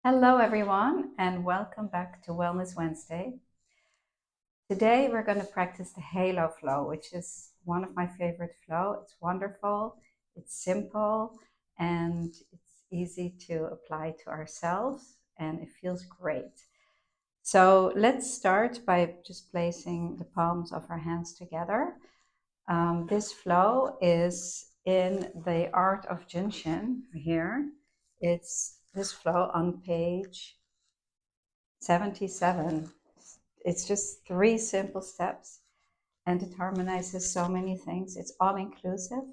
Hello, everyone, and welcome back to Wellness Wednesday. Today, we're going to practice the halo flow, which is one of my favorite flow. It's wonderful, it's simple, and it's easy to apply to ourselves, and it feels great. So, let's start by just placing the palms of our hands together. This flow is in the art of jinshin here. It's this flow on page 77. It's just 3 simple steps and it harmonizes so many things. It's all inclusive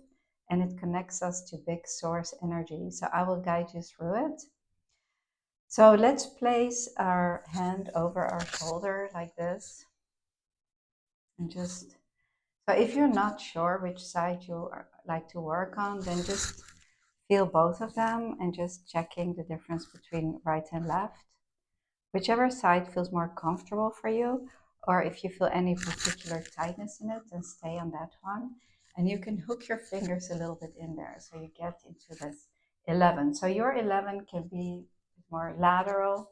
and it connects us to big source energy. So I will guide you through it. So let's place our hand over our shoulder like this. And just, so if you're not sure which side you like to work on, then just feel both of them and just checking the difference between right and left. Whichever side feels more comfortable for you, or if you feel any particular tightness in it, then stay on that one. And you can hook your fingers a little bit in there so you get into this 11. So your 11 can be more lateral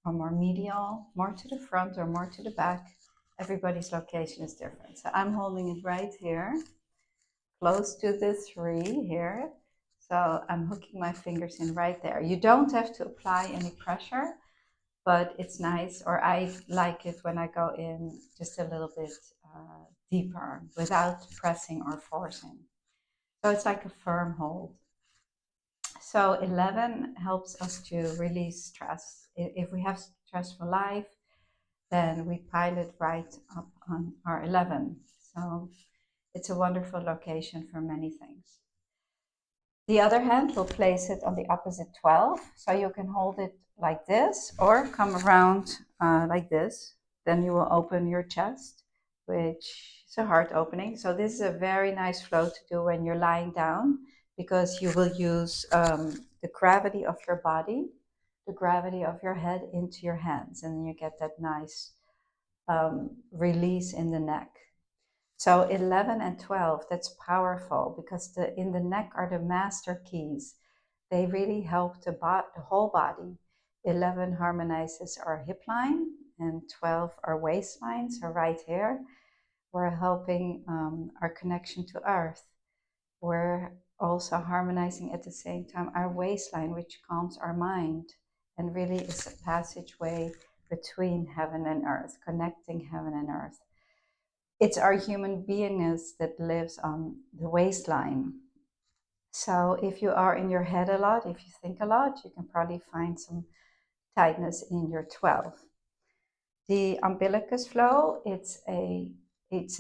or more medial, more to the front or more to the back. Everybody's location is different. So I'm holding it right here, close to the 3 here. So I'm hooking my fingers in right there. You don't have to apply any pressure, but it's nice, or I like it when I go in just a little bit deeper without pressing or forcing. So it's like a firm hold. So 11 helps us to release stress. If we have stressful life, then we pile it right up on our 11. So it's a wonderful location for many things. The other hand will place it on the opposite 12. So you can hold it like this or come around like this. Then you will open your chest, which is a heart opening. So this is a very nice flow to do when you're lying down because you will use the gravity of your body, the gravity of your head into your hands. And then you get that nice release in the neck. So 11 and 12, that's powerful because in the neck are the master keys. They really help the whole body. 11 harmonizes our hip line and 12 our waistline, so right here. We're helping our connection to earth. We're also harmonizing at the same time our waistline, which calms our mind and really is a passageway between heaven and earth, connecting heaven and earth. It's our human beingness that lives on the waistline. So if you are in your head a lot, if you think a lot, you can probably find some tightness in your 12. The umbilicus flow, it's a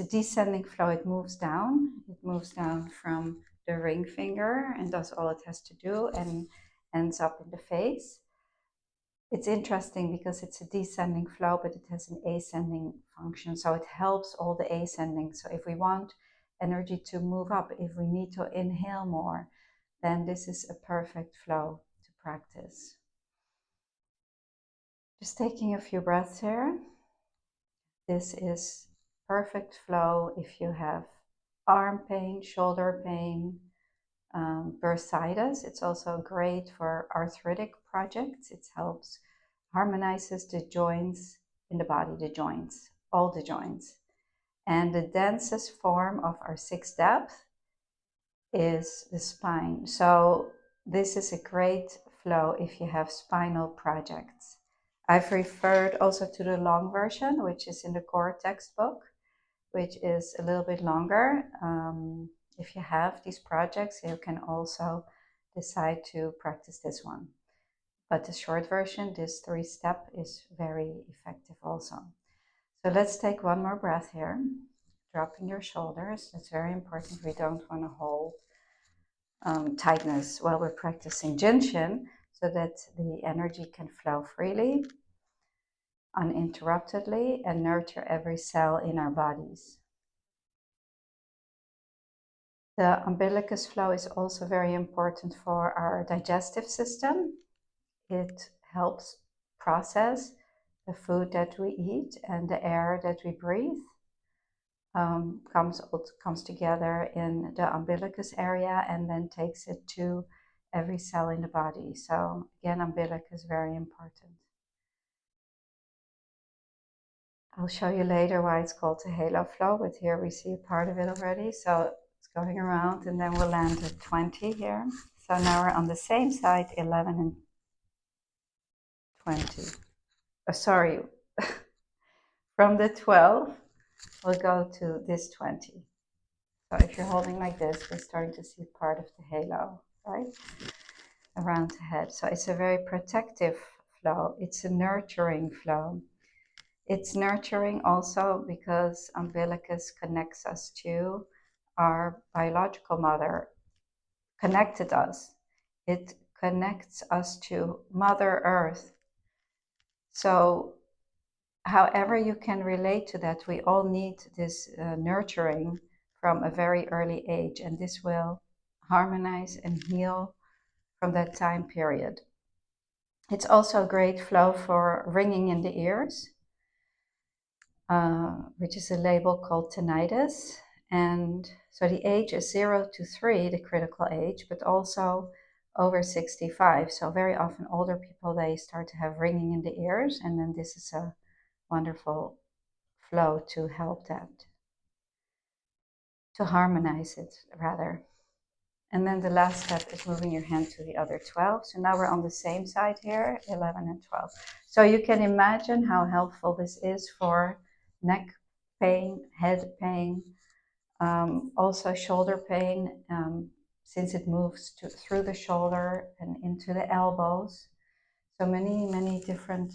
descending flow. It moves down. It moves down from the ring finger and does all it has to do and ends up in the face. It's interesting because it's a descending flow, but it has an ascending function. So it helps all the ascending. So if we want energy to move up, if we need to inhale more, then this is a perfect flow to practice. Just taking a few breaths here. This is perfect flow if you have arm pain, shoulder pain, bursitis. It's also great for arthritic projects. It helps harmonizes the joints in the body, the joints, all the joints. And the densest form of our 6th depth is the spine. So this is a great flow if you have spinal projects. I've referred also to the long version, which is in the core textbook, which is a little bit longer. If you have these projects, you can also decide to practice this one. But the short version, this 3-step, is very effective also. So let's take one more breath here. Dropping your shoulders. That's very important. We don't want to hold tightness while we're practicing jinshin so that the energy can flow freely, uninterruptedly, and nurture every cell in our bodies. The umbilicus flow is also very important for our digestive system. It helps process the food that we eat and the air that we breathe. Comes together in the umbilicus area and then takes it to every cell in the body. So again, umbilic is very important. I'll show you later why it's called the halo flow, but here we see a part of it already. So it's going around, and then we'll land at 20 here. So now we're on the same side, 11 and 20. Oh, sorry, from the 12, we'll go to this 20. So if you're holding like this, we're starting to see part of the halo, right? Around the head. So it's a very protective flow. It's a nurturing flow. It's nurturing also because umbilicus connects us to our biological mother, connected us. It connects us to Mother Earth. So however you can relate to that, we all need this nurturing from a very early age, and this will harmonize and heal from that time period. It's also a great flow for ringing in the ears, which is a label called tinnitus. And so the age is 0 to 3, the critical age, but also over 65. So very often older people, they start to have ringing in the ears, and then this is a wonderful flow to help that, to harmonize it rather. And then the last step is moving your hand to the other 12. So now we're on the same side here, 11 and 12. So you can imagine how helpful this is for neck pain, head pain, also shoulder pain, since it moves through the shoulder and into the elbows. So many different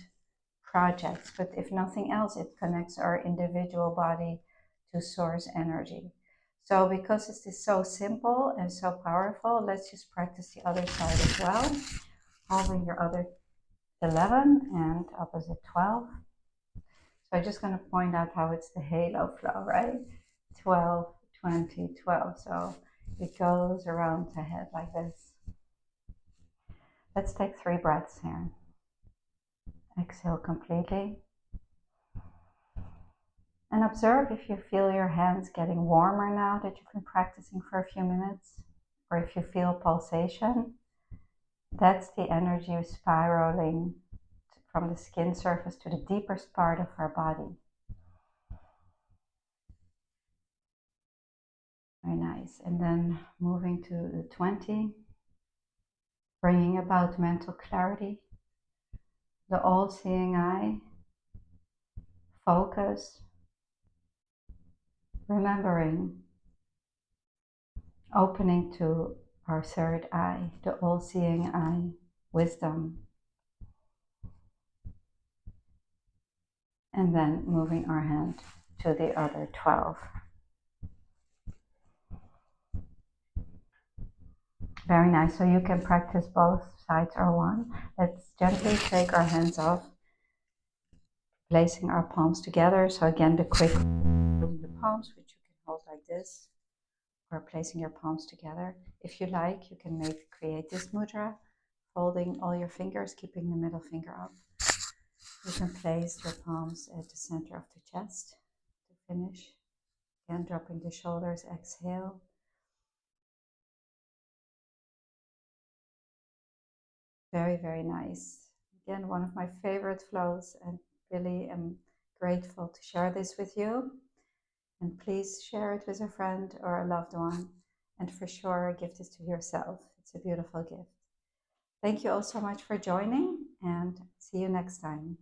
projects, but if nothing else, it connects our individual body to source energy. So because this is so simple and so powerful, let's just practice the other side as well, holding your other 11 and opposite 12. So I'm just going to point out how it's the halo flow, right? 12, 20, 12. So it goes around the head like this. Let's take 3 breaths here. Exhale completely. And observe if you feel your hands getting warmer now that you've been practicing for a few minutes, or if you feel pulsation. That's the energy spiraling from the skin surface to the deepest part of our body. Very nice. And then moving to the 20, bringing about mental clarity, the all-seeing eye, focus, remembering, opening to our third eye, the all-seeing eye, wisdom. And then moving our hand to the other 12. Very nice. So you can practice both sides or one. Let's gently take our hands off, placing our palms together. So again, the quick holding the palms, which you can hold like this, or placing your palms together. If you like, you can create this mudra, folding all your fingers, keeping the middle finger up. You can place your palms at the center of the chest to finish. Again, dropping the shoulders, exhale. Very, very nice. Again, one of my favorite flows, and really am grateful to share this with you. And please share it with a friend or a loved one. And for sure, give this to yourself. It's a beautiful gift. Thank you all so much for joining, and see you next time.